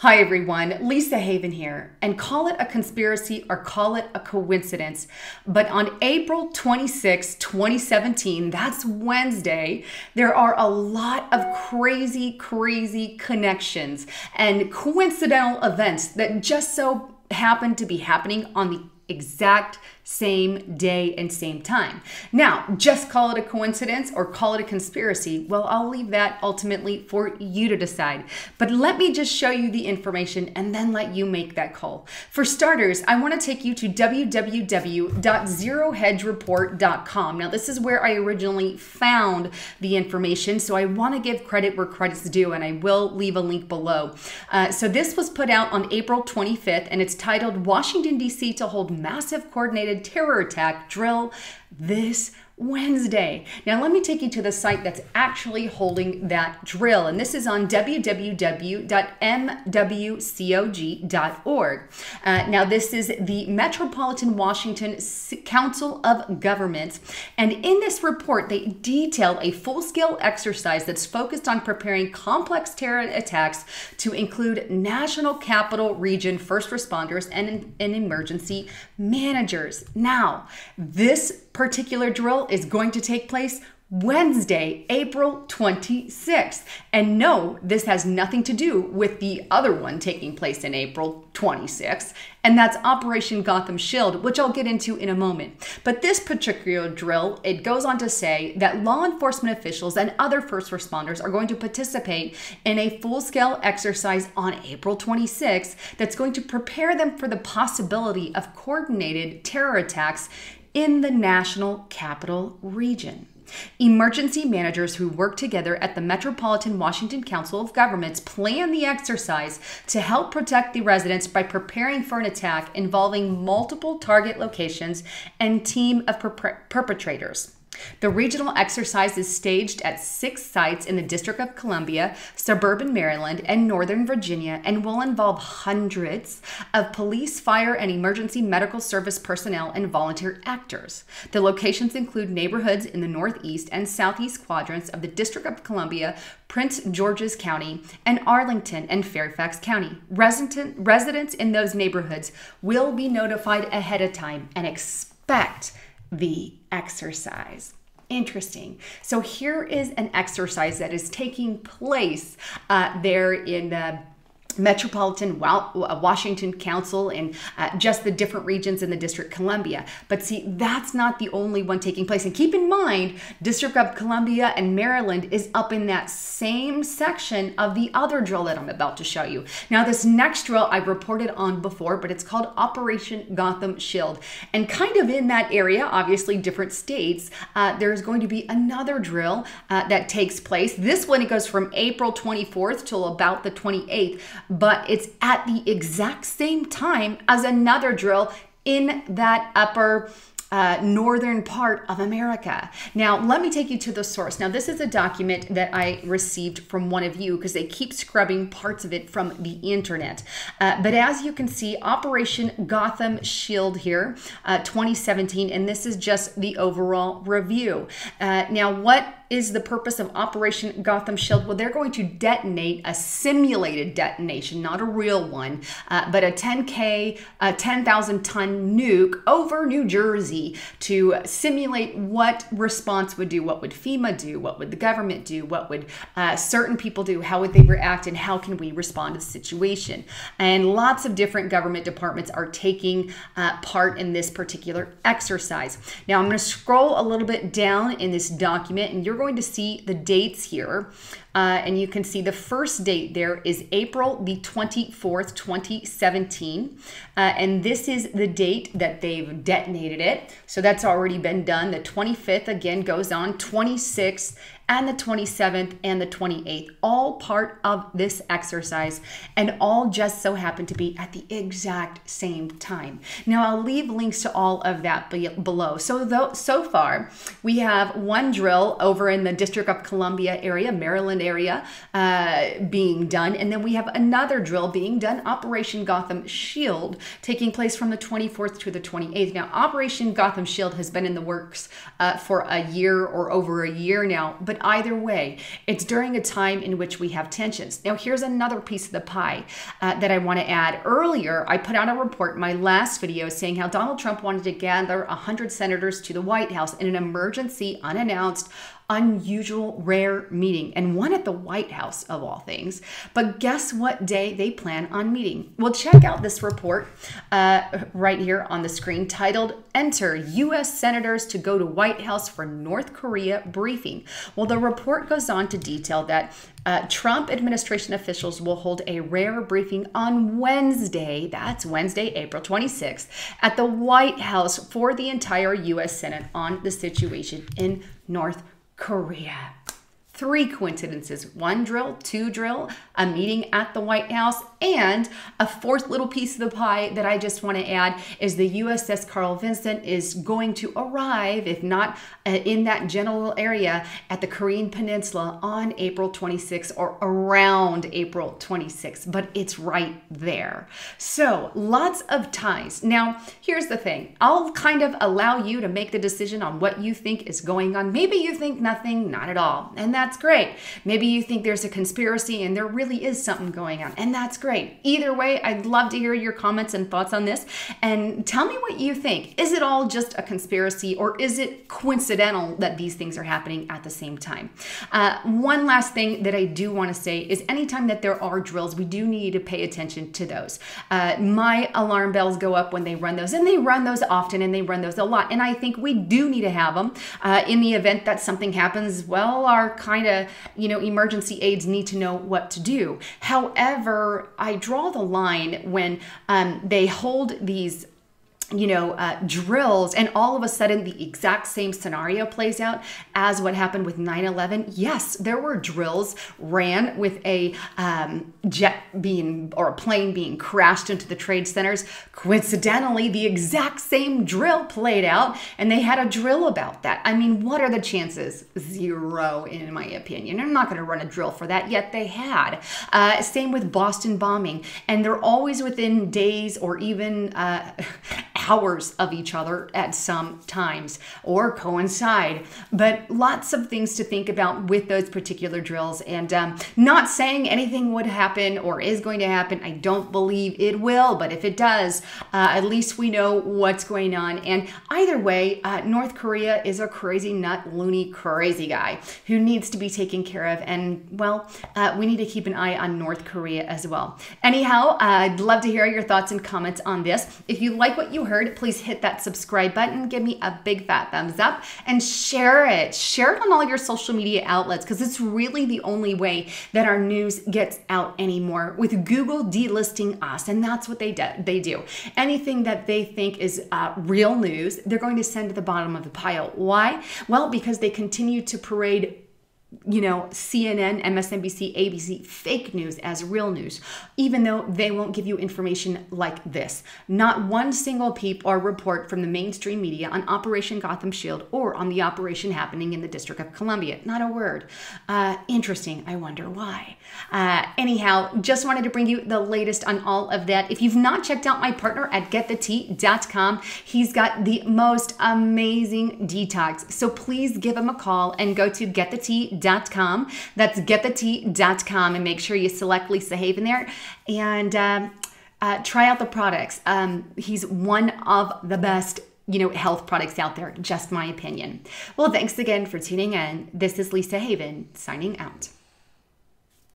Hi everyone, Lisa Haven here, and call it a conspiracy or call it a coincidence, but on April 26, 2017, that's Wednesday, there are a lot of crazy connections and coincidental events that just so happen to be happening on the exact same day and same time. Now, just call it a coincidence or call it a conspiracy. Well, I'll leave that ultimately for you to decide. But let me just show you the information and then let you make that call. For starters, I want to take you to www.zerohedgereport.com. Now, this is where I originally found the information, so I want to give credit where credit's due, and I will leave a link below. So this was put out on April 25th, and it's titled Washington, D.C. to hold massive coordinated terror attack drill this Wednesday. Now, let me take you to the site that's actually holding that drill, and this is on www.mwcog.org. Now, this is the Metropolitan Washington Council of Governments, and in this report, they detail a full-scale exercise that's focused on preparing complex terror attacks to include National Capital Region first responders and emergency managers. Now, this particular drill is going to take place Wednesday, April 26th. And no, this has nothing to do with the other one taking place in April 26th, and that's Operation Gotham Shield, which I'll get into in a moment. But this particular drill, it goes on to say that law enforcement officials and other first responders are going to participate in a full-scale exercise on April 26th that's going to prepare them for the possibility of coordinated terror attacks in the National Capital Region. Emergency managers who work together at the Metropolitan Washington Council of Governments plan the exercise to help protect the residents by preparing for an attack involving multiple target locations and team of perpetrators. The regional exercise is staged at 6 sites in the District of Columbia, suburban Maryland, and Northern Virginia, and will involve hundreds of police, fire, and emergency medical service personnel and volunteer actors. The locations include neighborhoods in the northeast and southeast quadrants of the District of Columbia, Prince George's County, and Arlington and Fairfax County. Residents in those neighborhoods will be notified ahead of time and expect the exercise. Interesting. So here is an exercise that is taking place there in the Metropolitan Washington Council and just the different regions in the District of Columbia. But see, that's not the only one taking place. And keep in mind, District of Columbia and Maryland is up in that same section of the other drill that I'm about to show you. Now, this next drill I've reported on before, but it's called Operation Gotham Shield. And kind of in that area, obviously different states, there's going to be another drill that takes place. This one, it goes from April 24th till about the 28th. But it's at the exact same time as another drill in that upper northern part of America. Now, let me take you to the source. Now, this is a document that I received from one of you because they keep scrubbing parts of it from the internet. But as you can see, Operation Gotham Shield here, 2017, and this is just the overall review. Now, what is the purpose of Operation Gotham Shield? Well, they're going to detonate a simulated detonation, not a real one, but a 10,000 ton nuke over New Jersey to simulate what response would do, what would FEMA do, what would the government do, what would certain people do, how would they react, and how can we respond to the situation. And lots of different government departments are taking part in this particular exercise. Now, I'm going to scroll a little bit down in this document, and you're going to see the dates here. And you can see the first date there is April the 24th, 2017. And this is the date that they've detonated it. So that's already been done. The 25th again goes on, 26th and the 27th and the 28th, all part of this exercise, and all just so happen to be at the exact same time. Now, I'll leave links to all of that below. So far, we have one drill over in the District of Columbia area, Maryland area, being done, and then we have another drill being done, Operation Gotham Shield, taking place from the 24th to the 28th. Now, Operation Gotham Shield has been in the works for a year or over a year now, but but either way, it's during a time in which we have tensions. Now, here's another piece of the pie that I want to add. Earlier, I put out a report in my last video saying how Donald Trump wanted to gather 100 senators to the White House in an emergency, unannounced, unusual, rare meeting, and one at the White House of all things. But guess what day they plan on meeting? Well, check out this report right here on the screen titled "Enter U.S. Senators to Go to White House for North Korea Briefing." Well, the report goes on to detail that Trump administration officials will hold a rare briefing on Wednesday, that's Wednesday, April 26th, at the White House for the entire U.S. Senate on the situation in North Korea. 3 coincidences: 1 drill, 2 drill, a meeting at the White House, and a 4th little piece of the pie that I just want to add is the USS Carl Vinson is going to arrive, if not in that general area, at the Korean Peninsula on April 26th or around April 26th, but it's right there. So lots of ties. Now, here's the thing. I'll kind of allow you to make the decision on what you think is going on. Maybe you think nothing, not at all, and that's great. Maybe you think there's a conspiracy and there really is something going on, and that's great. Either way, I'd love to hear your comments and thoughts on this, and tell me what you think. Is it all just a conspiracy, or is it coincidental that these things are happening at the same time? One last thing that I do want to say is anytime that there are drills, we do need to pay attention to those. My alarm bells go up when they run those, and they run those often, and they run those a lot, and I think we do need to have them in the event that something happens. Well, our kind of, emergency aides need to know what to do. However, I draw the line when they hold these drills, and all of a sudden the exact same scenario plays out as what happened with 9/11. Yes, there were drills ran with a a plane being crashed into the trade centers. Coincidentally, the exact same drill played out, and they had a drill about that. I mean, what are the chances? 0, in my opinion. I'm not going to run a drill for that, yet they had. Same with Boston bombing, and they're always within days or even hours of each other at some times, or coincide. But lots of things to think about with those particular drills, and not saying anything would happen or is going to happen. I don't believe it will, but if it does, at least we know what's going on. And either way, North Korea is a crazy nut, loony, crazy guy who needs to be taken care of, and well, we need to keep an eye on North Korea as well. Anyhow, I'd love to hear your thoughts and comments on this. If you like what you heard, please hit that subscribe button, give me a big fat thumbs up, and share it. Share it on all your social media outlets, because it's really the only way that our news gets out anymore, with Google delisting us, and that's what they do. Anything that they think is real news, they're going to send to the bottom of the pile. Why? Well, because they continue to parade CNN, MSNBC, ABC, fake news as real news, even though they won't give you information like this. Not one single peep or report from the mainstream media on Operation Gotham Shield or on the operation happening in the District of Columbia. Not a word. Interesting. I wonder why. Anyhow, just wanted to bring you the latest on all of that. If you've not checked out my partner at getthetea.com, he's got the most amazing detox. So please give him a call and go to getthetea.com. That's getthetea.com, and make sure you select Lisa Haven there and try out the products. He's one of the best health products out there, just my opinion. Well, thanks again for tuning in. This is Lisa Haven signing out.